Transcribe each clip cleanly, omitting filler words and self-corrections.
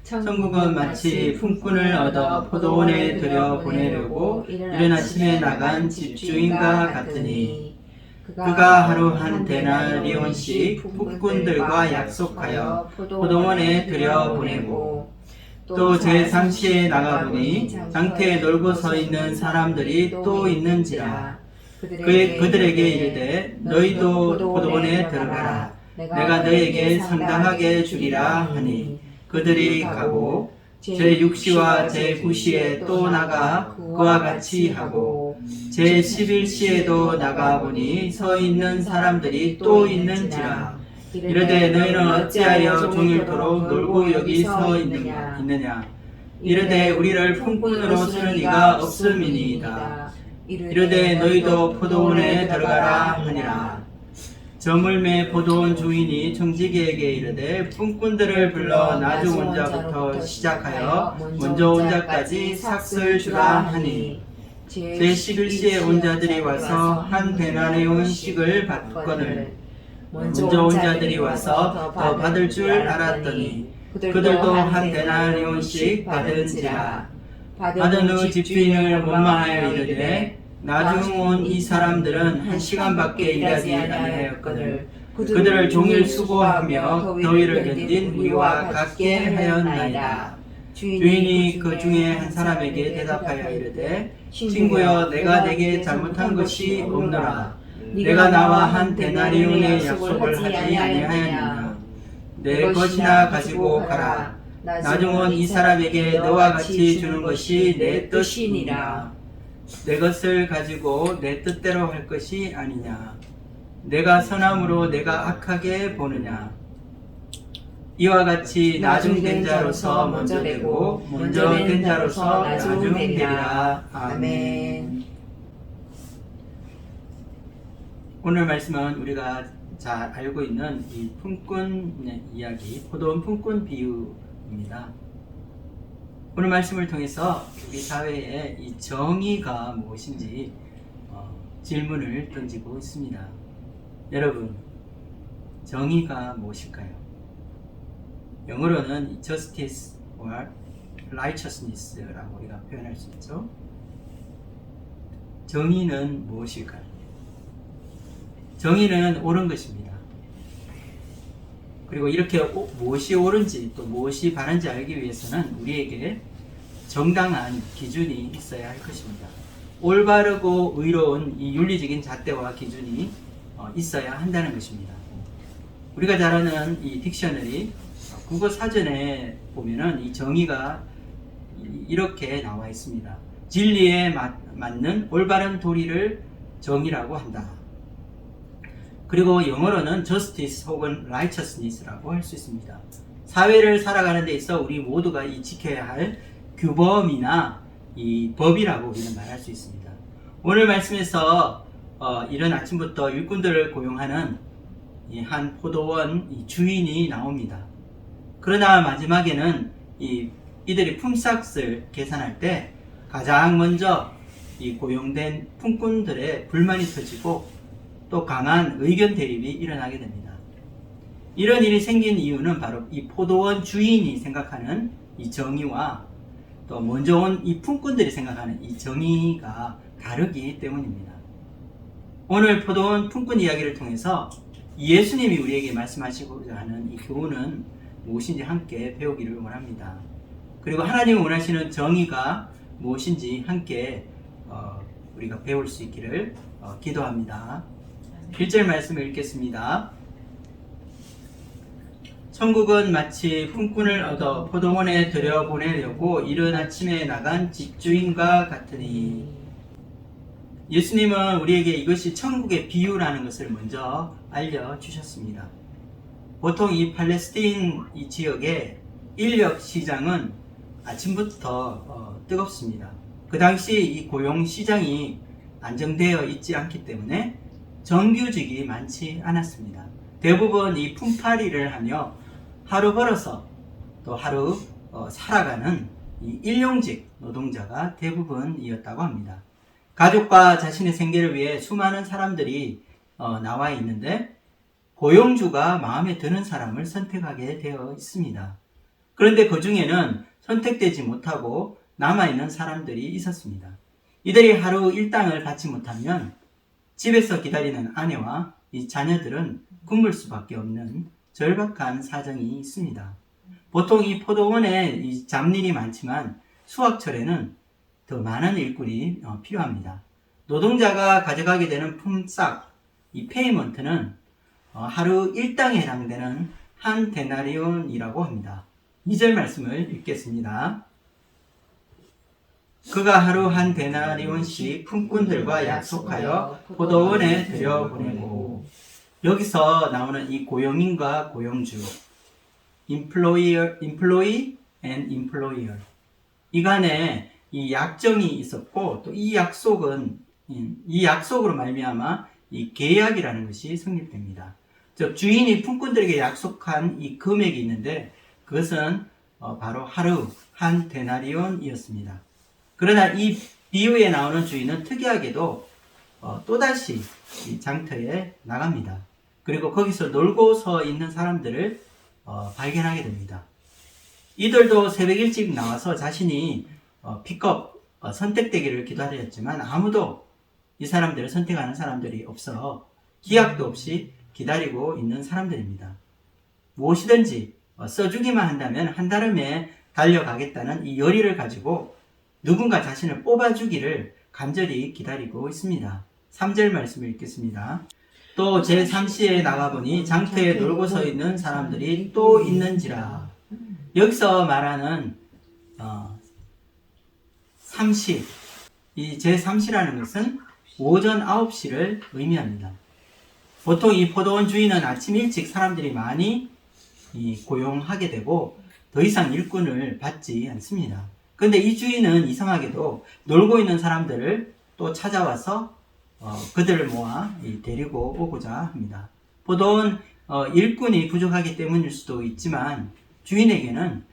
천국은 마치 품꾼을 얻어 포도원에 들여 보내려고 이른 아침에 나간 집주인과 같으니 그가 하루 한 데나리온씩 품꾼들과 약속하여 포도원에 들여 보내고 또 제3시에 나가보니 장터에 놀고 서 있는 사람들이 또 있는지라 그들에게 이르되 너희도 포도원에 들어가라 내가 너에게 상당하게 주리라 하니 그들이 가고 제6시와 제9시에 또 나가 그와 같이 하고 제11시에도 나가보니 서 있는 사람들이 또 있는지라 이르되 너희는 어찌하여 종일토록 놀고 여기 서 있느냐 이르되 우리를 품꾼으로 쓰는 이가 없음이니이다 이르되 너희도 포도원에 들어가라 하니라 저물매 포도원 주인이 청지기에게 이르되 품꾼들을 불러 나중 온 자부터 시작하여 먼저 온 자까지 삭슬 주라 하니 제11시에 온 자들이 와서 한 데나리온씩을 받거늘 먼저 온 자들이 와서 더 받을 줄 알았더니 그들도 한 데나리온씩 받은지라 받은 후 집주인을 원망하여 이르되 나중 온 이 사람들은 한 시간밖에 일하지 아니하였거늘 그들을 종일 수고하며 더위를 견딘 우리와 같게 하였나이다. 주인이 그 중에 한 사람에게 대답하여 이르되 친구여 내가 내게 잘못한 것이 없노라 내가 나와 한 데나리온의 약속을 하지 아니하였느냐 내 것이나 가지고 가라 나중 온 이 사람에게 너와 같이 주는 것이 내 뜻이니라 내 것을 가지고 내 뜻대로 할 것이 아니냐 내가 선함으로 내가 악하게 보느냐 이와 같이 나중 된 자로서 먼저 되고 먼저 된 자로서 나중 되리라. 아멘. 오늘 말씀은 우리가 잘 알고 있는 이 품꾼 이야기, 포도원 품꾼 비유입니다. 오늘 말씀을 통해서 우리 사회에 이 정의가 무엇인지 질문을 던지고 있습니다. 여러분, 정의가 무엇일까요? 영어로는 justice or righteousness라고 우리가 표현할 수 있죠. 정의는 무엇일까요? 정의는 옳은 것입니다. 그리고 이렇게 무엇이 옳은지 또 무엇이 바른지 알기 위해서는 우리에게 정당한 기준이 있어야 할 것입니다. 올바르고 의로운 이 윤리적인 잣대와 기준이 있어야 한다는 것입니다. 우리가 잘 아는 이 딕셔너리 국어 사전에 보면은 이 정의가 이렇게 나와 있습니다. 진리에 맞는 올바른 도리를 정의라고 한다. 그리고 영어로는 justice 혹은 righteousness라고 할 수 있습니다. 사회를 살아가는 데 있어 우리 모두가 이 지켜야 할 규범이나 이 법이라고 우리는 말할 수 있습니다. 오늘 말씀에서 이른 아침부터 일꾼들을 고용하는 한 포도원 주인이 나옵니다. 그러나 마지막에는 이들이 품삯을 계산할 때 가장 먼저 이 고용된 품꾼들의 불만이 터지고 또 강한 의견 대립이 일어나게 됩니다. 이런 일이 생긴 이유는 바로 이 포도원 주인이 생각하는 이 정의와 또 먼저 온 이 품꾼들이 생각하는 이 정의가 다르기 때문입니다. 오늘 포도원 품꾼 이야기를 통해서 예수님이 우리에게 말씀하시고자 하는 이 교훈은 무엇인지 함께 배우기를 원합니다. 그리고 하나님이 원하시는 정의가 무엇인지 함께 우리가 배울 수 있기를 기도합니다. 1절 말씀을 읽겠습니다. 천국은 마치 품꾼을 얻어 포도원에 들여보내려고 이른 아침에 나간 집주인과 같으니. 예수님은 우리에게 이것이 천국의 비유라는 것을 먼저 알려주셨습니다. 보통 이 팔레스타인 이 지역의 인력 시장은 아침부터 뜨겁습니다. 그 당시 이 고용 시장이 안정되어 있지 않기 때문에 정규직이 많지 않았습니다. 대부분 이 품팔이를 하며 하루 벌어서 또 하루 살아가는 이 일용직 노동자가 대부분이었다고 합니다. 가족과 자신의 생계를 위해 수많은 사람들이 나와 있는데 고용주가 마음에 드는 사람을 선택하게 되어 있습니다. 그런데 그 중에는 선택되지 못하고 남아있는 사람들이 있었습니다. 이들이 하루 일당을 받지 못하면 집에서 기다리는 아내와 이 자녀들은 굶을 수밖에 없는 절박한 사정이 있습니다. 보통 이 포도원에 이 잡일이 많지만 수확철에는 더 많은 일꾼이 필요합니다. 노동자가 가져가게 되는 품삯, 이 페이먼트는 하루 일당에 해당되는 한 데나리온이라고 합니다. 2절 말씀을 읽겠습니다. 그가 하루 한 데나리온씩 품꾼들과 약속하여 포도원에 들여보내고, 여기서 나오는 이 고용인과 고용주, employee and employer, 이간에 이 약정이 있었고, 또 이 약속으로 말미암아 이 계약이라는 것이 성립됩니다. 즉 주인이 품꾼들에게 약속한 이 금액이 있는데 그것은 바로 하루 한 데나리온이었습니다. 그러나 이 비유에 나오는 주인은 특이하게도 또다시 이 장터에 나갑니다. 그리고 거기서 놀고 서 있는 사람들을 발견하게 됩니다. 이들도 새벽 일찍 나와서 자신이 픽업 선택되기를 기다렸지만 아무도 이 사람들을 선택하는 사람들이 없어 기약도 없이 기다리고 있는 사람들입니다. 무엇이든지 써주기만 한다면 한달음에 달려가겠다는 이 열의를 가지고 누군가 자신을 뽑아주기를 간절히 기다리고 있습니다. 3절 말씀을 읽겠습니다. 또 제3시에 나가보니 장터에 놀고 서 있는 사람들이 또 있는지라. 여기서 말하는 3시, 이 제3시라는 것은 오전 9시를 의미합니다. 보통 이 포도원 주인은 아침 일찍 사람들이 많이 고용하게 되고 더 이상 일꾼을 받지 않습니다. 그런데 이 주인은 이상하게도 놀고 있는 사람들을 또 찾아와서 그들을 모아 데리고 오고자 합니다. 포도원 일꾼이 부족하기 때문일 수도 있지만 주인에게는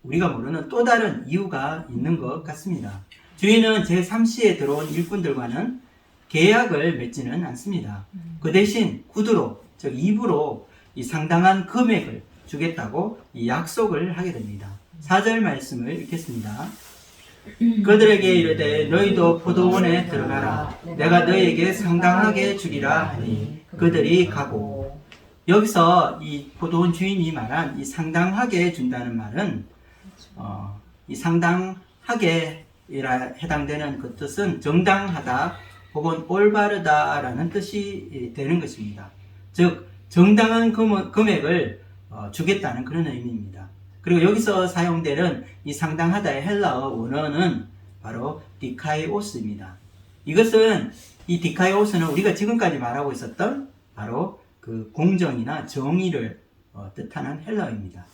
우리가 모르는 또 다른 이유가 있는 것 같습니다. 주인은 제3시에 들어온 일꾼들과는 계약을 맺지는 않습니다. 그 대신 구두로, 즉 입으로 이 상당한 금액을 주겠다고 이 약속을 하게 됩니다. 4절 말씀을 읽겠습니다. 그들에게 이르되 너희도 포도원에 들어가라. 내가 너희에게 상당하게 주리라 하니 그들이 가고. 여기서 이 포도원 주인이 말한 이 상당하게 준다는 말은 이 상당하게 해당되는 그 뜻은 정당하다 혹은 올바르다라는 뜻이 되는 것입니다. 즉 정당한 금액을 주겠다는 그런 의미입니다. 그리고 여기서 사용되는 이 상당하다의 헬라어 원어는 바로 디카이오스입니다. 이것은 이 디카이오스는 우리가 지금까지 말하고 있었던 바로 그 공정이나 정의를 뜻하는 헬라어입니다.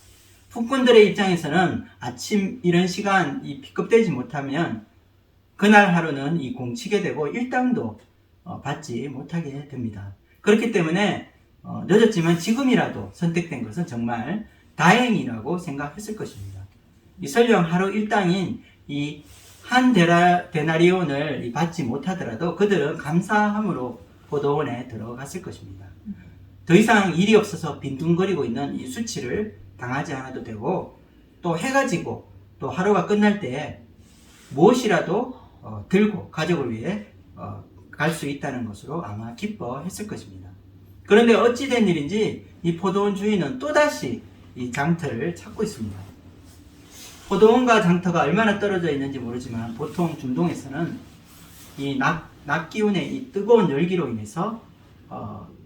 품꾼들의 입장에서는 아침 이런 시간 픽업되지 못하면 그날 하루는 공치게 되고 일당도 받지 못하게 됩니다. 그렇기 때문에 늦었지만 지금이라도 선택된 것은 정말 다행이라고 생각했을 것입니다. 설령 하루 일당인 이 한 데나리온을 받지 못하더라도 그들은 감사함으로 포도원에 들어갔을 것입니다. 더 이상 일이 없어서 빈둥거리고 있는 이 수치를 당하지 않아도 되고 또 해가 지고 또 하루가 끝날 때 무엇이라도 들고 가족을 위해 갈 수 있다는 것으로 아마 기뻐했을 것입니다. 그런데 어찌된 일인지 이 포도원 주인은 또다시 이 장터를 찾고 있습니다. 포도원과 장터가 얼마나 떨어져 있는지 모르지만 보통 중동에서는 이 낮 기운의 이 뜨거운 열기로 인해서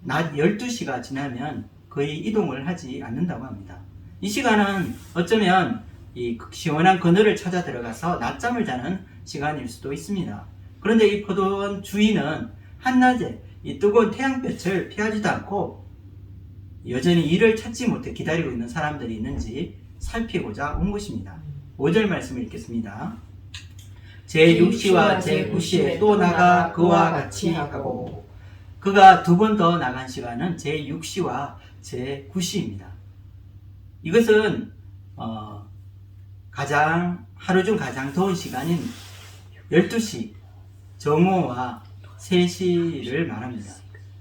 낮 12시가 지나면 거의 이동을 하지 않는다고 합니다. 이 시간은 어쩌면 이 시원한 그늘을 찾아 들어가서 낮잠을 자는 시간일 수도 있습니다. 그런데 이 포도원 주인은 한낮에 이 뜨거운 태양볕을 피하지도 않고 여전히 이를 찾지 못해 기다리고 있는 사람들이 있는지 살피고자 온 것입니다. 5절 말씀을 읽겠습니다. 제6시와 제9시에 또 나가 그와 같이 하고. 그가 두 번 더 나간 시간은 제6시와 제9시입니다. 이것은 하루 중 가장 더운 시간인 12시, 정오와 3시를 말합니다.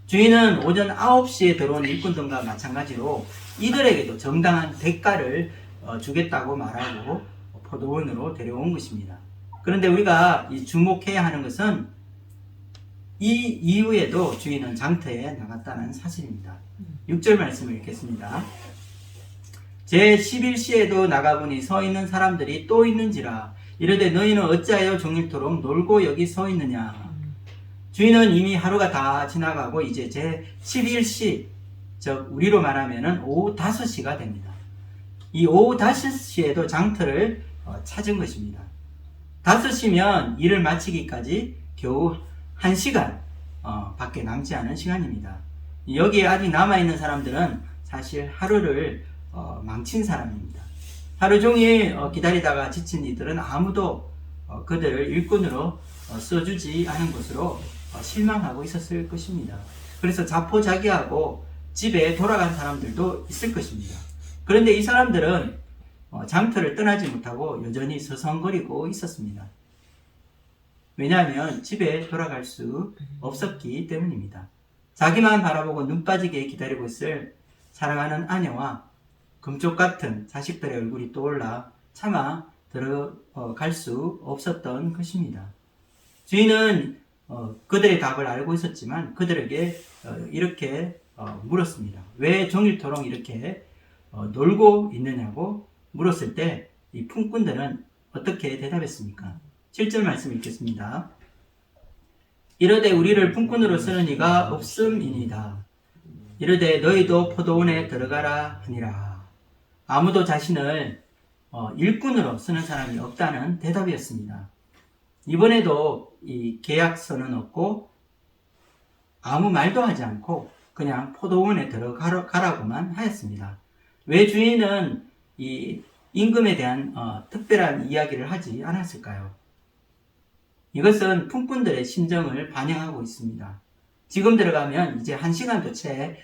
주인은 오전 9시에 들어온 일꾼들과 마찬가지로 이들에게도 정당한 대가를 주겠다고 말하고 포도원으로 데려온 것입니다. 그런데 우리가 주목해야 하는 것은 이 이후에도 주인은 장터에 나갔다는 사실입니다. 6절 말씀을 읽겠습니다. 제11시에도 나가보니 서 있는 사람들이 또 있는지라 이르되 너희는 어찌하여 종일토록 놀고 여기 서 있느냐. 주인은 이미 하루가 다 지나가고 이제 제11시, 즉 우리로 말하면 오후 5시가 됩니다. 이 오후 5시에도 장터를 찾은 것입니다. 5시면 일을 마치기까지 겨우 1시간 밖에 남지 않은 시간입니다. 여기에 아직 남아있는 사람들은 사실 하루를 망친 사람입니다. 하루 종일 기다리다가 지친 이들은 아무도 그들을 일꾼으로 써주지 않은 것으로 실망하고 있었을 것입니다. 그래서 자포자기하고 집에 돌아간 사람들도 있을 것입니다. 그런데 이 사람들은 장터를 떠나지 못하고 여전히 서성거리고 있었습니다. 왜냐하면 집에 돌아갈 수 없었기 때문입니다. 자기만 바라보고 눈 빠지게 기다리고 있을 사랑하는 아내와 금쪽 같은 자식들의 얼굴이 떠올라 차마 들어갈 수 없었던 것입니다. 주인은 그들의 답을 알고 있었지만 그들에게 이렇게 물었습니다. 왜 종일토록 이렇게 놀고 있느냐고 물었을 때 이 품꾼들은 어떻게 대답했습니까? 7절 말씀 읽겠습니다. 이르되 우리를 품꾼으로 쓰는 이가 없음이니이다. 이르되 너희도 포도원에 들어가라 하니라. 아무도 자신을 일꾼으로 쓰는 사람이 없다는 대답이었습니다. 이번에도 이 계약서는 없고 아무 말도 하지 않고 그냥 포도원에 들어가라고만 하였습니다. 왜 주인은 이 임금에 대한 특별한 이야기를 하지 않았을까요? 이것은 품꾼들의 심정을 반영하고 있습니다. 지금 들어가면 이제 1시간도 채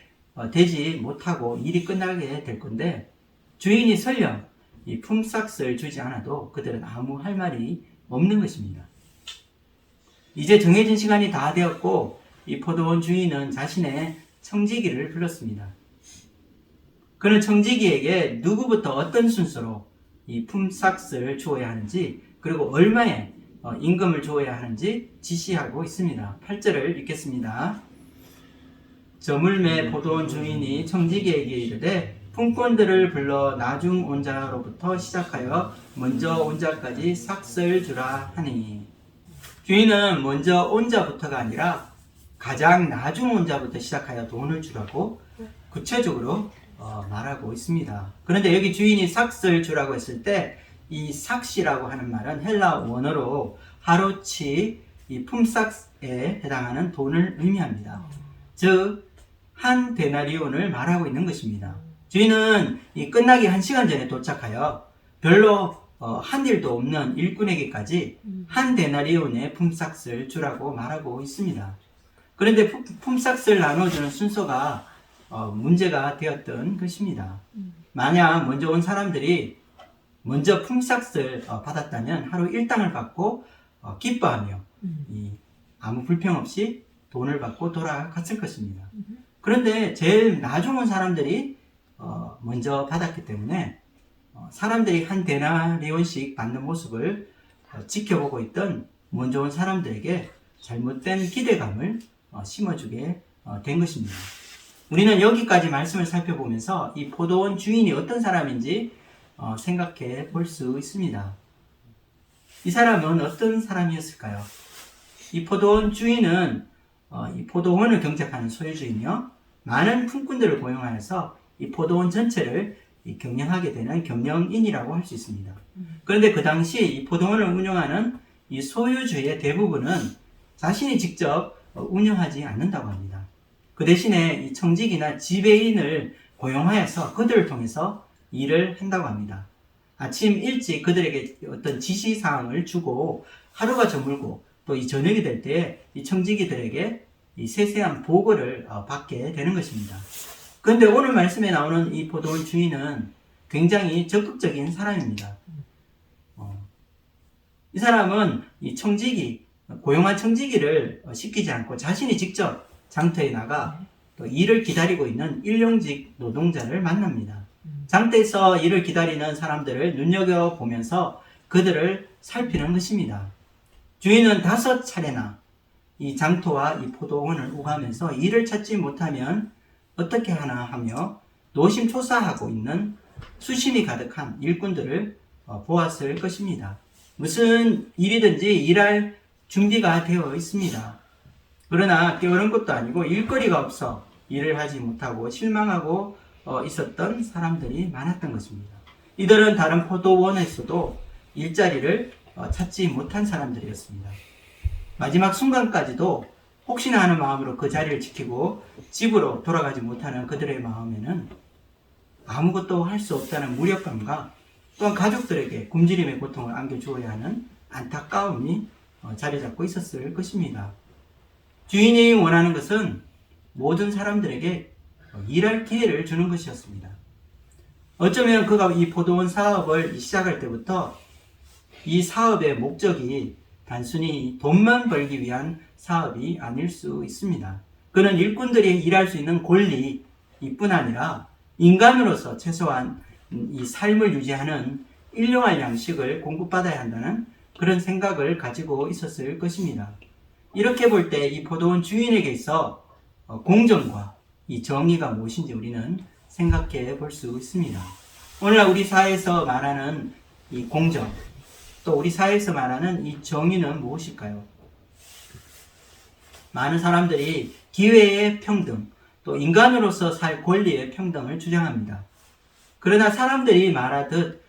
되지 못하고 일이 끝나게 될 건데 주인이 설령 이 품삯을 주지 않아도 그들은 아무 할 말이 없는 것입니다. 이제 정해진 시간이 다 되었고 이 포도원 주인은 자신의 청지기를 불렀습니다. 그는 청지기에게 누구부터 어떤 순서로 이 품삯을 주어야 하는지 그리고 얼마의 임금을 주어야 하는지 지시하고 있습니다. 8절을 읽겠습니다. 저물매 포도원 주인이 청지기에게 이르되 품꾼들을 불러 나중 온 자로부터 시작하여 먼저 온 자까지 삭을 주라 하니 주인은 먼저 온 자부터가 아니라 가장 나중 온 자부터 시작하여 돈을 주라고 구체적으로 말하고 있습니다. 그런데 여기 주인이 삭을 주라고 했을 때 이 삭시라고 하는 말은 헬라 원어로 하루치 이 품삯에 해당하는 돈을 의미합니다. 즉, 한 데나리온을 말하고 있는 것입니다. 주인은 이 끝나기 1시간 전에 도착하여 별로 한 일도 없는 일꾼에게까지 한 데나리온의 품삯을 주라고 말하고 있습니다. 그런데 품삯을 나눠주는 순서가 문제가 되었던 것입니다. 만약 먼저 온 사람들이 먼저 품삯을 받았다면 하루 일당을 받고 기뻐하며 아무 불평 없이 돈을 받고 돌아갔을 것입니다. 그런데 제일 나중 온 사람들이 먼저 받았기 때문에 사람들이 한 데나리온씩 받는 모습을 지켜보고 있던 먼저 온 사람들에게 잘못된 기대감을 심어주게 된 것입니다. 우리는 여기까지 말씀을 살펴보면서 이 포도원 주인이 어떤 사람인지 생각해 볼 수 있습니다. 이 사람은 어떤 사람이었을까요? 이 포도원 주인은 이 포도원을 경작하는 소유주이며 많은 품꾼들을 고용하여서 이 포도원 전체를 경영하게 되는 경영인이라고 할 수 있습니다. 그런데 그 당시 이 포도원을 운영하는 이 소유주의 대부분은 자신이 직접 운영하지 않는다고 합니다. 그 대신에 이 청직이나 지배인을 고용하여서 그들을 통해서 일을 한다고 합니다. 아침 일찍 그들에게 어떤 지시사항을 주고 하루가 저물고 또 이 저녁이 될 때 이 청지기들에게 이 세세한 보고를 받게 되는 것입니다. 그런데 오늘 말씀에 나오는 이 포도원 주인은 굉장히 적극적인 사람입니다. 이 사람은 이 청지기, 고용한 청지기를 시키지 않고 자신이 직접 장터에 나가 또 일을 기다리고 있는 일용직 노동자를 만납니다. 장터에서 이를 기다리는 사람들을 눈여겨보면서 그들을 살피는 것입니다. 주인은 5차례나 이 장터와 이 포도원을 오가면서 이를 찾지 못하면 어떻게 하나 하며 노심초사하고 있는 수심이 가득한 일꾼들을 보았을 것입니다. 무슨 일이든지 일할 준비가 되어 있습니다. 그러나 게으른 것도 아니고 일거리가 없어 일을 하지 못하고 실망하고 있었던 사람들이 많았던 것입니다. 이들은 다른 포도원에서도 일자리를 찾지 못한 사람들이었습니다. 마지막 순간까지도 혹시나 하는 마음으로 그 자리를 지키고 집으로 돌아가지 못하는 그들의 마음에는 아무것도 할 수 없다는 무력감과 또한 가족들에게 굶주림의 고통을 안겨주어야 하는 안타까움이 자리 잡고 있었을 것입니다. 주인이 원하는 것은 모든 사람들에게 일할 기회를 주는 것이었습니다. 어쩌면 그가 이 포도원 사업을 시작할 때부터 이 사업의 목적이 단순히 돈만 벌기 위한 사업이 아닐 수 있습니다. 그는 일꾼들이 일할 수 있는 권리뿐 아니라 인간으로서 최소한 이 삶을 유지하는 일용할 양식을 공급받아야 한다는 그런 생각을 가지고 있었을 것입니다. 이렇게 볼 때 이 포도원 주인에게 있어 공정과 이 정의가 무엇인지 우리는 생각해 볼 수 있습니다. 오늘날 우리 사회에서 말하는 이 공정, 또 우리 사회에서 말하는 이 정의는 무엇일까요? 많은 사람들이 기회의 평등, 또 인간으로서 살 권리의 평등을 주장합니다. 그러나 사람들이 말하듯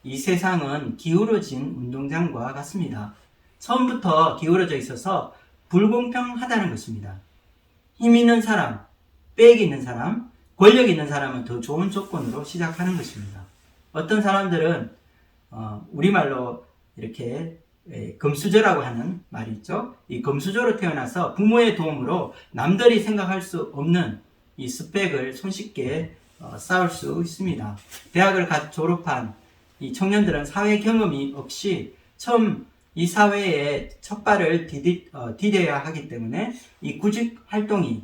이 세상은 기울어진 운동장과 같습니다. 처음부터 기울어져 있어서 불공평하다는 것입니다. 힘 있는 사람, 빽 있는 사람, 권력 있는 사람은 더 좋은 조건으로 시작하는 것입니다. 어떤 사람들은 우리말로 이렇게 금수저라고 하는 말이 있죠. 이 금수저로 태어나서 부모의 도움으로 남들이 생각할 수 없는 이 스펙을 손쉽게 쌓을 수 있습니다. 대학을 졸업한 이 청년들은 사회 경험이 없이 처음 이 사회에 첫 발을 디뎌야 하기 때문에 이 구직 활동이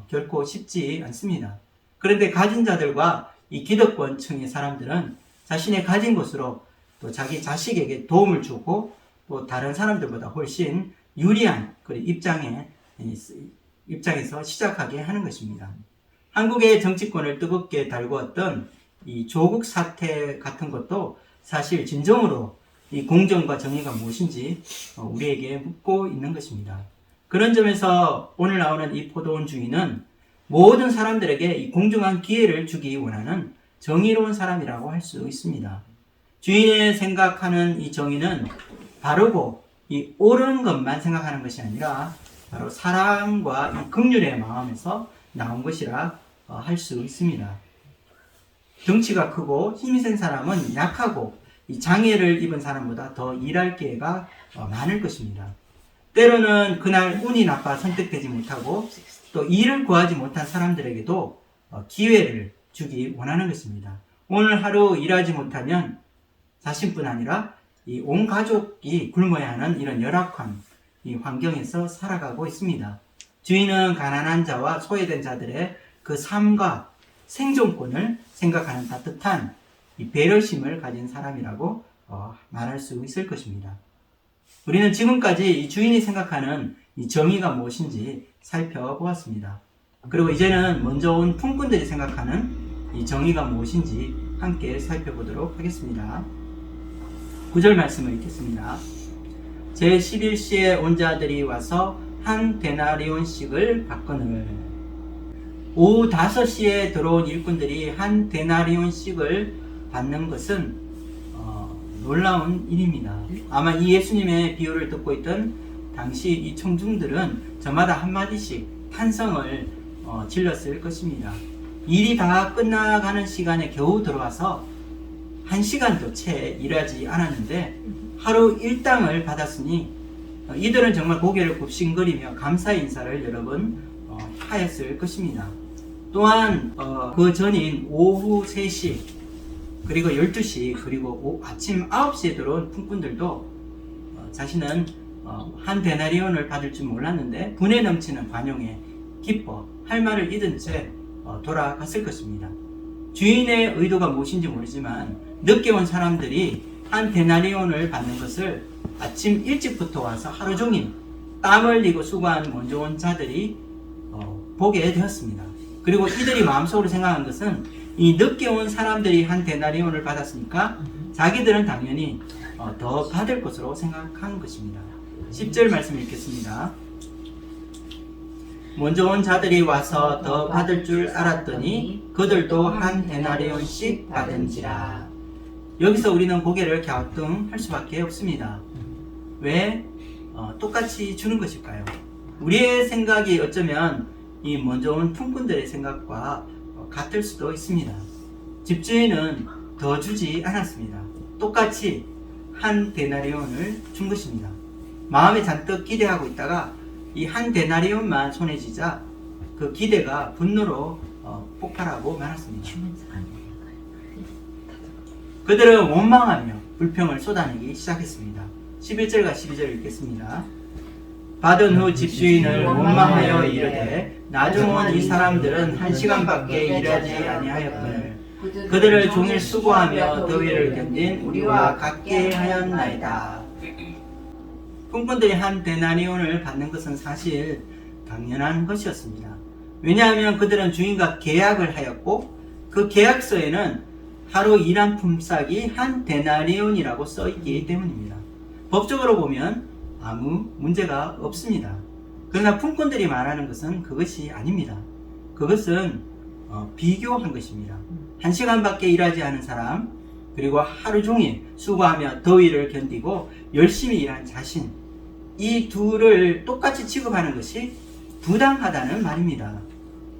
결코 쉽지 않습니다. 그런데 가진 자들과 이 기득권층의 사람들은 자신의 가진 것으로 또 자기 자식에게 도움을 주고 또 다른 사람들보다 훨씬 유리한 입장에서 시작하게 하는 것입니다. 한국의 정치권을 뜨겁게 달구었던 이 조국 사태 같은 것도 사실 진정으로 이 공정과 정의가 무엇인지 우리에게 묻고 있는 것입니다. 그런 점에서 오늘 나오는 이 포도원 주인은 모든 사람들에게 이 공정한 기회를 주기 원하는 정의로운 사람이라고 할 수 있습니다. 주인의 생각하는 이 정의는 바르고 이 옳은 것만 생각하는 것이 아니라 바로 사랑과 이 긍휼의 마음에서 나온 것이라 할 수 있습니다. 덩치가 크고 힘이 센 사람은 약하고 이 장애를 입은 사람보다 더 일할 기회가 많을 것입니다. 때로는 그날 운이 나빠 선택되지 못하고 또 일을 구하지 못한 사람들에게도 기회를 주기 원하는 것입니다. 오늘 하루 일하지 못하면 자신뿐 아니라 이 온 가족이 굶어야 하는 이런 열악한 이 환경에서 살아가고 있습니다. 주인은 가난한 자와 소외된 자들의 그 삶과 생존권을 생각하는 따뜻한 이 배려심을 가진 사람이라고 말할 수 있을 것입니다. 우리는 지금까지 이 주인이 생각하는 이 정의가 무엇인지 살펴보았습니다. 그리고 이제는 먼저 온 품꾼들이 생각하는 이 정의가 무엇인지 함께 살펴보도록 하겠습니다. 9절 말씀을 읽겠습니다. 제11시에 온 자들이 와서 한 데나리온씩을 받거늘. 오후 5시에 들어온 일꾼들이 한 데나리온씩을 받는 것은 놀라운 일입니다. 아마 이 예수님의 비유를 듣고 있던 당시 이 청중들은 저마다 한마디씩 탄성을 질렀을 것입니다. 일이 다 끝나가는 시간에 겨우 들어와서 1시간도 채 일하지 않았는데 하루 일당을 받았으니 이들은 정말 고개를 굽신거리며 감사의 인사를 여러 번 하였을 것입니다. 또한 그 전인 오후 3시 그리고 12시 그리고 아침 9시에 들어온 품꾼들도 자신은 한 데나리온을 받을 줄 몰랐는데 분에 넘치는 관용에 기뻐 할 말을 잃은 채 돌아갔을 것입니다. 주인의 의도가 무엇인지 모르지만 늦게 온 사람들이 한 데나리온을 받는 것을 아침 일찍부터 와서 하루 종일 땀 흘리고 수고한 먼저 온 자들이 보게 되었습니다. 그리고 이들이 마음속으로 생각한 것은 이 늦게 온 사람들이 한 데나리온을 받았으니까 자기들은 당연히 더 받을 것으로 생각한 것입니다. 10절 말씀 읽겠습니다. 먼저 온 자들이 와서 더 받을 줄 알았더니 그들도 한 데나리온씩 받은지라. 여기서 우리는 고개를 갸우뚱할 수밖에 없습니다. 왜 똑같이 주는 것일까요? 우리의 생각이 어쩌면 이 먼저 온 품꾼들의 생각과 같을 수도 있습니다. 집주인은 더 주지 않았습니다. 똑같이 한 데나리온을 준 것입니다. 마음에 잔뜩 기대하고 있다가 이 한 데나리온만 손에 쥐자 그 기대가 분노로 폭발하고 말았습니다. 그들은 원망하며 불평을 쏟아내기 시작했습니다. 11절과 12절 읽겠습니다. 받은 후 집주인을 원망하여 이르되 나중 온 이 사람들은 1시간밖에 일하지 아니하였거늘 그들을 종일 수고하며 더위를 견딘 우리와 같게 하였나이다. 품꾼들이 한 데나리온을 받는 것은 사실 당연한 것이었습니다. 왜냐하면 그들은 주인과 계약을 하였고 그 계약서에는 하루 일한 품삯이 한 데나리온이라고 써있기 때문입니다. 법적으로 보면 아무 문제가 없습니다. 그러나 품꾼들이 말하는 것은 그것이 아닙니다. 그것은 비교한 것입니다. 1시간밖에 일하지 않은 사람, 그리고 하루 종일 수고하며 더위를 견디고 열심히 일한 자신, 이 둘을 똑같이 취급하는 것이 부당하다는 말입니다.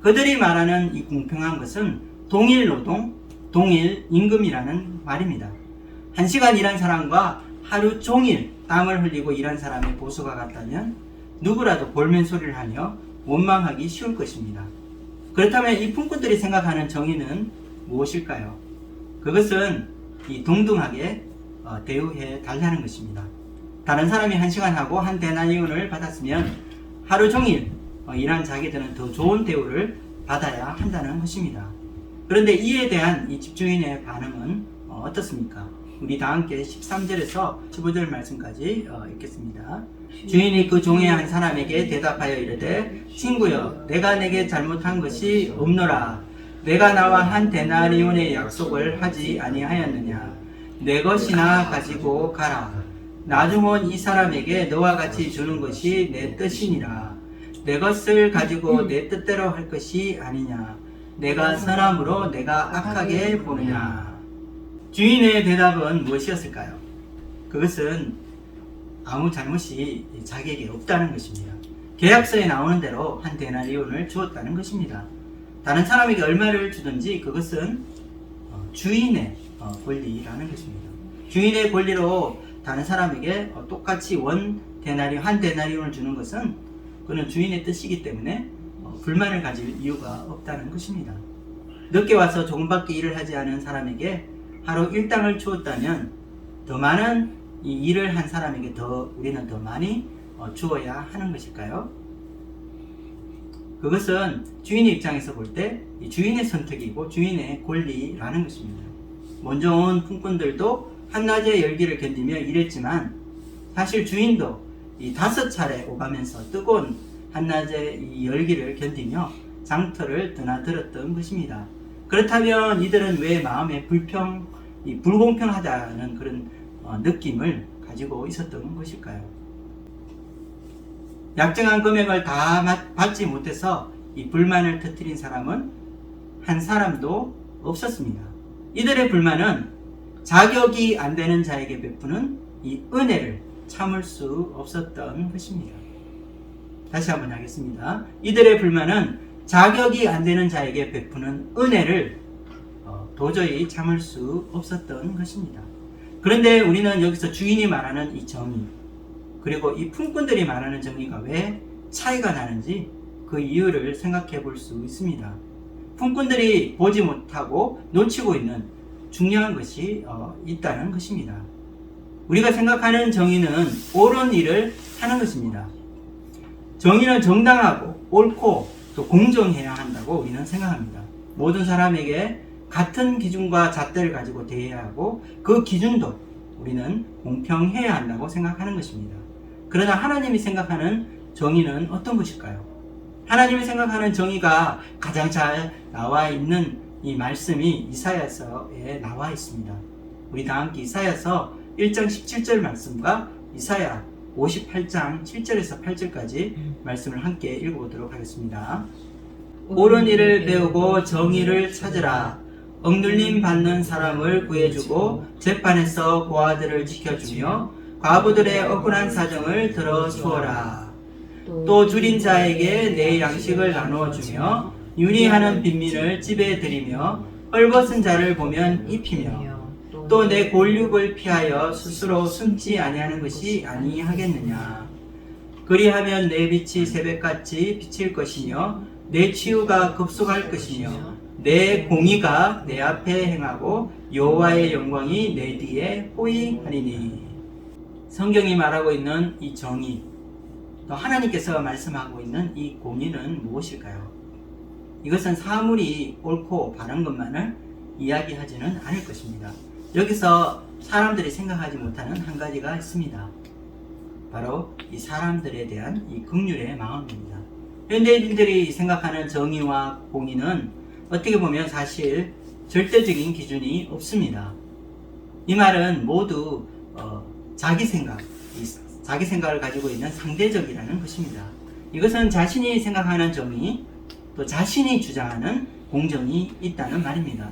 그들이 말하는 이 공평한 것은 동일 노동, 동일 임금이라는 말입니다. 1시간 일한 사람과 하루 종일 땀을 흘리고 일한 사람의 보수가 같다면 누구라도 볼멘 소리를 하며 원망하기 쉬울 것입니다. 그렇다면 이 품꾼들이 생각하는 정의는 무엇일까요? 그것은 이 동등하게 대우해 달라는 것입니다. 다른 사람이 1시간 하고 한 데나리온을 받았으면 하루 종일 일한 자기들은 더 좋은 대우를 받아야 한다는 것입니다. 그런데 이에 대한 이 집주인의 반응은 어떻습니까? 우리 다 함께 13절에서 15절 말씀까지 읽겠습니다. 주인이 그 종의 한 사람에게 대답하여 이르되 친구여 내가 내게 잘못한 것이 없노라. 내가 나와 한 데나리온의 약속을 하지 아니하였느냐. 내 것이나 가지고 가라. 나중 온 이 사람에게 너와 같이 주는 것이 내 뜻이니라. 내 것을 가지고 내 뜻대로 할 것이 아니냐. 내가 선함으로 내가 악하게 보느냐. 주인의 대답은 무엇이었을까요? 그것은 아무 잘못이 자기에게 없다는 것입니다. 계약서에 나오는 대로 한 데나리온을 주었다는 것입니다. 다른 사람에게 얼마를 주든지 그것은 주인의 권리라는 것입니다. 주인의 권리로 다른 사람에게 똑같이 한 데나리온을 주는 것은 그는 주인의 뜻이기 때문에 불만을 가질 이유가 없다는 것입니다. 늦게 와서 조금밖에 일을 하지 않은 사람에게 하루 일당을 주었다면 더 많은 이 일을 한 사람에게 우리는 더 많이 주어야 하는 것일까요? 그것은 주인의 입장에서 볼 때 주인의 선택이고 주인의 권리라는 것입니다. 먼저 온 품꾼들도 한낮의 열기를 견디며 일했지만 사실 주인도 이 5차례 오가면서 뜨거운 한낮의 이 열기를 견디며 장터를 드나들었던 것입니다. 그렇다면 이들은 왜 마음에 불공평하다는 그런 느낌을 가지고 있었던 것일까요? 약정한 금액을 다 받지 못해서 이 불만을 터뜨린 사람은 한 사람도 없었습니다. 이들의 불만은 자격이 안 되는 자에게 베푸는 이 은혜를 참을 수 없었던 것입니다. 다시 한번 하겠습니다. 이들의 불만은 자격이 안 되는 자에게 베푸는 은혜를 도저히 참을 수 없었던 것입니다. 그런데 우리는 여기서 주인이 말하는 이 정의, 그리고 이 품꾼들이 말하는 정의가 왜 차이가 나는지 그 이유를 생각해 볼 수 있습니다. 품꾼들이 보지 못하고 놓치고 있는 중요한 것이 있다는 것입니다. 우리가 생각하는 정의는 옳은 일을 하는 것입니다. 정의는 정당하고 옳고 또 공정해야 한다고 우리는 생각합니다. 모든 사람에게 같은 기준과 잣대를 가지고 대해야 하고 그 기준도 우리는 공평해야 한다고 생각하는 것입니다. 그러나 하나님이 생각하는 정의는 어떤 것일까요? 하나님이 생각하는 정의가 가장 잘 나와 있는 이 말씀이 이사야서에 나와 있습니다. 우리 다 함께 이사야서 1장 17절 말씀과 이사야 58장 7절에서 8절까지 말씀을 함께 읽어보도록 하겠습니다. 옳은 일을 배우고 정의를 찾으라. 억눌림 받는 사람을 구해주고 재판에서 고아들을 지켜주며 과부들의 억울한 사정을 들어주어라. 또 줄인 자에게 내 양식을 나누어주며 윤희하는 빈민을 집에 들이며 헐벗은 자를 보면 입히며 또 내 골육을 피하여 스스로 숨지 아니하는 것이 아니하겠느냐. 그리하면 내 빛이 새벽같이 비칠 것이며 내 치유가 급속할 것이며 내 공의가 내 앞에 행하고 여호와의 영광이 내 뒤에 호위하리니. 성경이 말하고 있는 이 정의, 또 하나님께서 말씀하고 있는 이 공의는 무엇일까요? 이것은 사물이 옳고 바른 것만을 이야기하지는 않을 것입니다. 여기서 사람들이 생각하지 못하는 한 가지가 있습니다. 바로 이 사람들에 대한 이 긍휼의 마음입니다. 현대인들이 생각하는 정의와 공의는 어떻게 보면 사실 절대적인 기준이 없습니다. 이 말은 모두 자기 생각을 가지고 있는 상대적이라는 것입니다. 이것은 자신이 생각하는 정의, 또 자신이 주장하는 공정이 있다는 말입니다.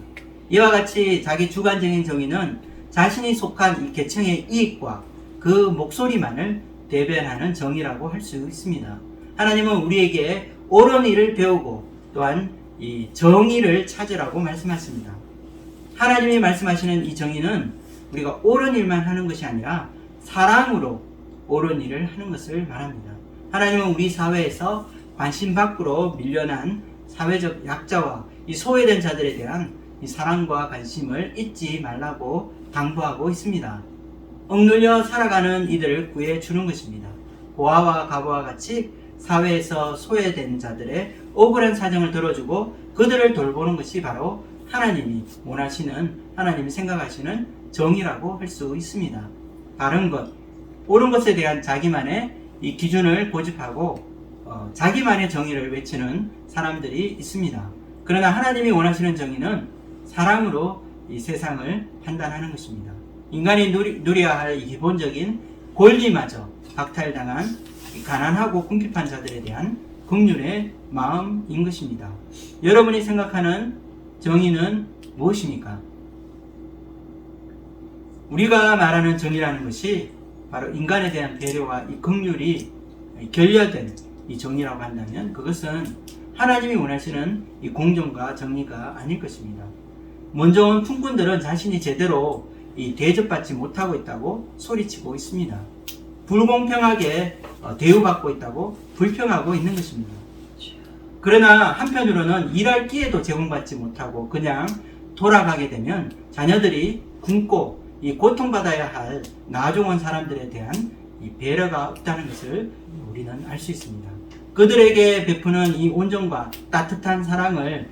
이와 같이 자기 주관적인 정의는 자신이 속한 이 계층의 이익과 그 목소리만을 대변하는 정의라고 할 수 있습니다. 하나님은 우리에게 옳은 일을 배우고 또한 이 정의를 찾으라고 말씀하십니다. 하나님이 말씀하시는 이 정의는 우리가 옳은 일만 하는 것이 아니라 사랑으로 옳은 일을 하는 것을 말합니다. 하나님은 우리 사회에서 관심 밖으로 밀려난 사회적 약자와 이 소외된 자들에 대한 이 사랑과 관심을 잊지 말라고 당부하고 있습니다. 억눌려 살아가는 이들을 구해주는 것입니다. 고아와 과부와 같이 사회에서 소외된 자들의 억울한 사정을 들어주고 그들을 돌보는 것이 바로 하나님이 원하시는, 하나님이 생각하시는 정의라고 할 수 있습니다. 바른 것, 옳은 것에 대한 자기만의 이 기준을 고집하고 자기만의 정의를 외치는 사람들이 있습니다. 그러나 하나님이 원하시는 정의는 사랑으로 이 세상을 판단하는 것입니다. 인간이 누려야 할 기본적인 권리마저 박탈당한 가난하고 궁핍한 자들에 대한 긍휼의 마음인 것입니다. 여러분이 생각하는 정의는 무엇입니까? 우리가 말하는 정의라는 것이 바로 인간에 대한 배려와 이 긍휼이 결여된 이 정의라고 한다면 그것은 하나님이 원하시는 이 공정과 정의가 아닐 것입니다. 먼저 온 품꾼들은 자신이 제대로 이 대접받지 못하고 있다고 소리치고 있습니다. 불공평하게 대우받고 있다고 불평하고 있는 것입니다. 그러나 한편으로는 일할 기회도 제공받지 못하고 그냥 돌아가게 되면 자녀들이 굶고 이 고통받아야 할 나중온 사람들에 대한 이 배려가 없다는 것을 우리는 알 수 있습니다. 그들에게 베푸는 이 온정과 따뜻한 사랑을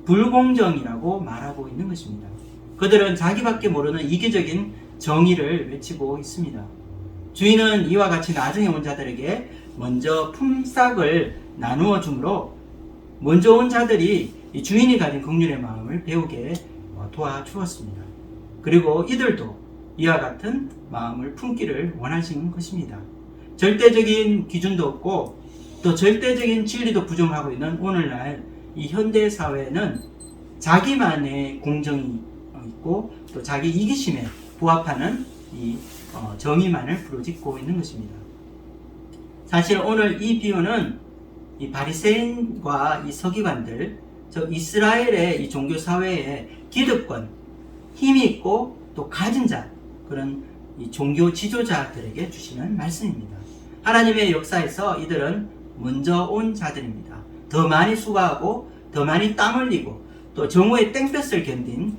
불공정이라고 말하고 있는 것입니다. 그들은 자기밖에 모르는 이기적인 정의를 외치고 있습니다. 주인은 이와 같이 나중에 온 자들에게 먼저 품삯을 나누어 주므로 먼저 온 자들이 이 주인이 가진 긍휼의 마음을 배우게 도와주었습니다. 그리고 이들도 이와 같은 마음을 품기를 원하신 것입니다. 절대적인 기준도 없고 또 절대적인 진리도 부정하고 있는 오늘날 이 현대 사회는 자기만의 공정이 있고 또 자기 이기심에 부합하는 이 정의만을 부르짖고 있는 것입니다. 사실 오늘 이 비유는 이 바리새인과 이 서기관들, 저 이스라엘의 이 종교 사회의 기득권, 힘이 있고 또 가진 자, 그런 이 종교 지도자들에게 주시는 말씀입니다. 하나님의 역사에서 이들은 먼저 온 자들입니다. 더 많이 수고하고 더 많이 땀 흘리고 또 정오의 땡볕을 견딘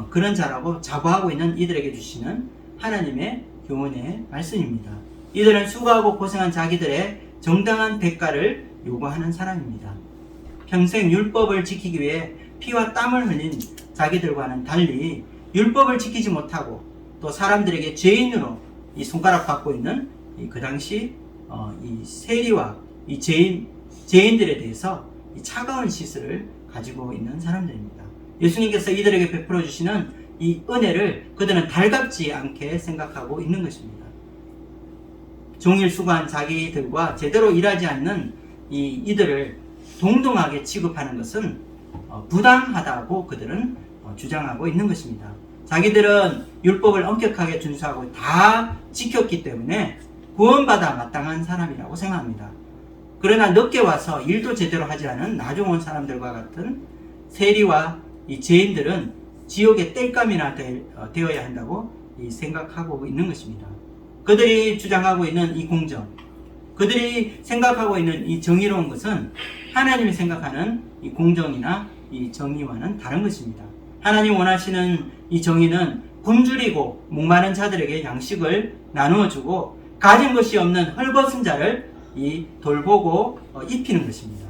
그런 자라고 자부하고 있는 이들에게 주시는 하나님의 교훈의 말씀입니다. 이들은 수고하고 고생한 자기들의 정당한 대가를 요구하는 사람입니다. 평생 율법을 지키기 위해 피와 땀을 흘린 자기들과는 달리 율법을 지키지 못하고 또 사람들에게 죄인으로 이 손가락 받고 있는 그 당시 이 세리와 이 죄인들에 대해서 이 차가운 시선을 가지고 있는 사람들입니다. 예수님께서 이들에게 베풀어 주시는 이 은혜를 그들은 달갑지 않게 생각하고 있는 것입니다. 종일 수고한 자기들과 제대로 일하지 않는 이들을 동등하게 취급하는 것은 부당하다고 그들은 주장하고 있는 것입니다. 자기들은 율법을 엄격하게 준수하고 다 지켰기 때문에 구원받아 마땅한 사람이라고 생각합니다. 그러나 늦게 와서 일도 제대로 하지 않은 나중 온 사람들과 같은 세리와 이 죄인들은 지옥의 땔감이나 되어야 한다고 생각하고 있는 것입니다. 그들이 주장하고 있는 이 공정, 그들이 생각하고 있는 이 정의로운 것은 하나님이 생각하는 이 공정이나 이 정의와는 다른 것입니다. 하나님 원하시는 이 정의는 굶주리고 목마른 자들에게 양식을 나누어 주고 가진 것이 없는 헐벗은 자를 돌보고 입히는 것입니다.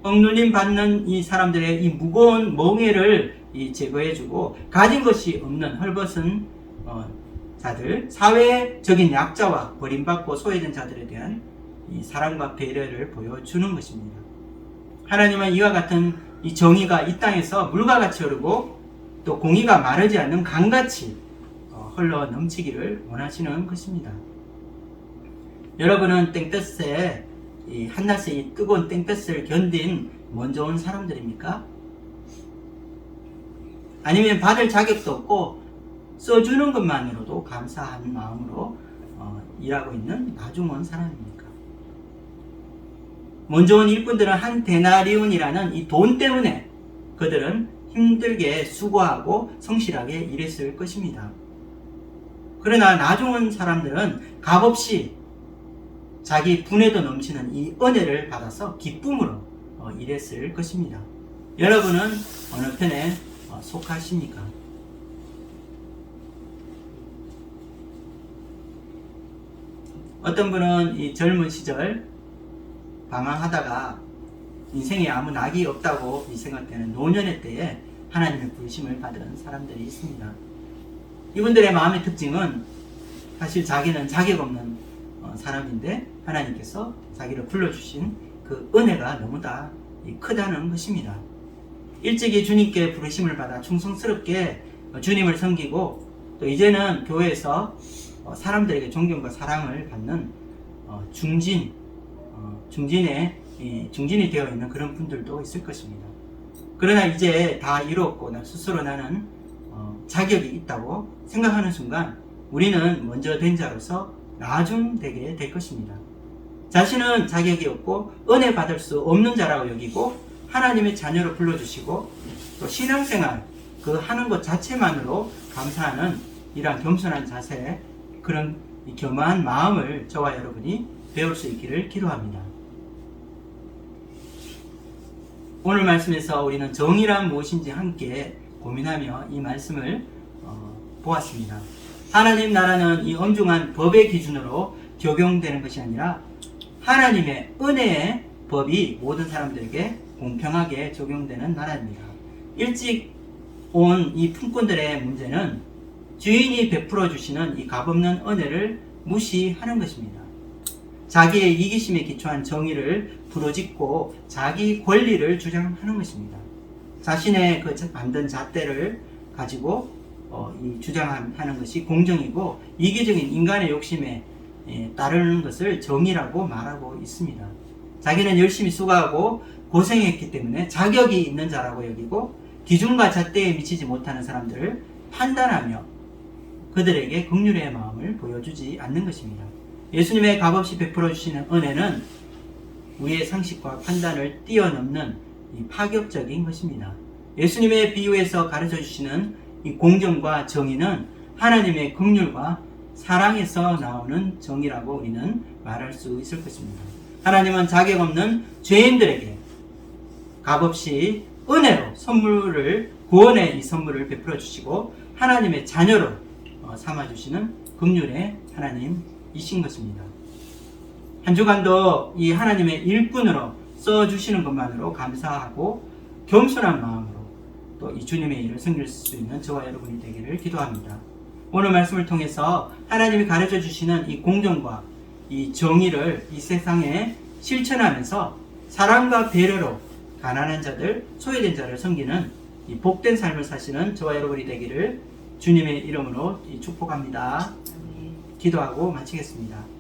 억눌림 받는 이 사람들의 이 무거운 멍에를 제거해 주고 가진 것이 없는 헐벗은 자들, 사회적인 약자와 버림받고 소외된 자들에 대한 이 사랑과 배려를 보여주는 것입니다. 하나님은 이와 같은 이 정의가 이 땅에서 물과 같이 흐르고 또 공의가 마르지 않는 강같이 흘러 넘치기를 원하시는 것입니다. 여러분은 땡볕에 한낮의 이 뜨거운 땡볕을 견딘 먼저 온 사람들입니까? 아니면 받을 자격도 없고 써주는 것만으로도 감사한 마음으로 일하고 있는 나중 온 사람입니까? 먼저 온 일꾼들은 한 데나리온이라는 이 돈 때문에 그들은 힘들게 수고하고 성실하게 일했을 것입니다. 그러나 나중 온 사람들은 값없이 자기 분에도 넘치는 이 은혜를 받아서 기쁨으로 일했을 것입니다. 여러분은 어느 편에 속하십니까? 어떤 분은 이 젊은 시절 방황하다가 인생에 아무 낙이 없다고 생각되는 노년의 때에 하나님의 부르심을 받은 사람들이 있습니다. 이분들의 마음의 특징은 사실 자기는 자격 없는 사람인데 하나님께서 자기를 불러주신 그 은혜가 너무나 크다는 것입니다. 일찍이 주님께 부르심을 받아 충성스럽게 주님을 섬기고 또 이제는 교회에서 사람들에게 존경과 사랑을 받는 중진이 되어 있는 그런 분들도 있을 것입니다. 그러나 이제 다 이루었고 스스로 나는 자격이 있다고 생각하는 순간 우리는 먼저 된 자로서 나중되게 될 것입니다. 자신은 자격이 없고 은혜 받을 수 없는 자라고 여기고 하나님의 자녀로 불러주시고 또 신앙생활 그 하는 것 자체만으로 감사하는 이러한 겸손한 자세, 그런 겸허한 마음을 저와 여러분이 배울 수 있기를 기도합니다. 오늘 말씀에서 우리는 정의란 무엇인지 함께 고민하며 이 말씀을 보았습니다. 하나님 나라는 이 엄중한 법의 기준으로 적용되는 것이 아니라 하나님의 은혜의 법이 모든 사람들에게 공평하게 적용되는 나라입니다. 일찍 온 이 품꾼들의 문제는 주인이 베풀어 주시는 이 값없는 은혜를 무시하는 것입니다. 자기의 이기심에 기초한 정의를 부르짖고 자기 권리를 주장하는 것입니다. 자신의 그 만든 잣대를 가지고 주장하는 것이 공정이고 이기적인 인간의 욕심에 따르는 것을 정의라고 말하고 있습니다. 자기는 열심히 수고하고 고생했기 때문에 자격이 있는 자라고 여기고 기준과 잣대에 미치지 못하는 사람들을 판단하며 그들에게 긍휼의 마음을 보여주지 않는 것입니다. 예수님의 값없이 베풀어 주시는 은혜는 우리의 상식과 판단을 뛰어넘는 이 파격적인 것입니다. 예수님의 비유에서 가르쳐 주시는 이 공정과 정의는 하나님의 긍휼과 사랑에서 나오는 정의라고 우리는 말할 수 있을 것입니다. 하나님은 자격 없는 죄인들에게 값없이 은혜로 구원의 이 선물을 베풀어 주시고 하나님의 자녀로 삼아 주시는 긍휼의 하나님이신 것입니다. 한 주간도 이 하나님의 일꾼으로 써 주시는 것만으로 감사하고 겸손한 마음으로 또 또 이 주님의 일을 섬길 수 있는 저와 여러분이 되기를 기도합니다. 오늘 말씀을 통해서 하나님이 가르쳐 주시는 이 공정과 이 정의를 이 세상에 실천하면서 사랑과 배려로 가난한 자들, 소외된 자를 섬기는 이 복된 삶을 사시는 저와 여러분이 되기를 주님의 이름으로 축복합니다. 기도하고 마치겠습니다.